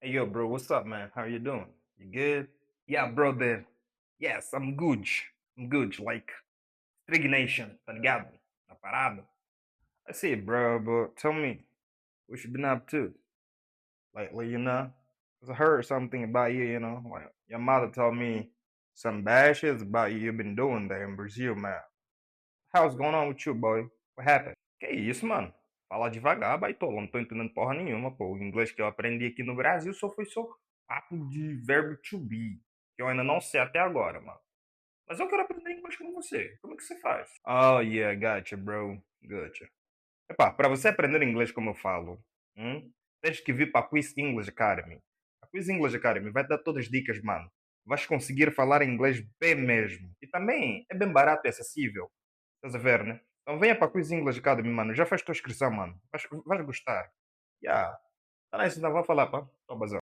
Hey yo, bro, what's up, man? How you doing? You good? Yeah, brother. Yes, I'm good. I'm good. Like stagnation, tá ligado? Tá parado. I see, bro, but tell me what you been up to lately, you know? 'Cause I heard something about you, like your mother told me some bad shit about you've been doing there in Brazil, man. How's going on with you, boy? What happened? Que isso, mano? Fala devagar, baitola. Não tô entendendo porra nenhuma, pô. O inglês que eu aprendi aqui no Brasil foi só papo de verbo to be. Que eu ainda não sei até agora, mano. Mas eu quero aprender inglês com você. Como é que você faz? Oh, yeah, gotcha, bro. Gotcha. Epá, para você aprender inglês como eu falo, tens que vir para a Quiz English Academy. A Quiz English Academy vai te dar todas as dicas, mano. Vais conseguir falar inglês bem mesmo. E também é bem barato e acessível. Estás a ver, né? Então venha para a Quiz English Academy, mano. Já faz tua inscrição, mano. Vais gostar. Yeah. Tá nice, então vou falar, pá. Tô bazar.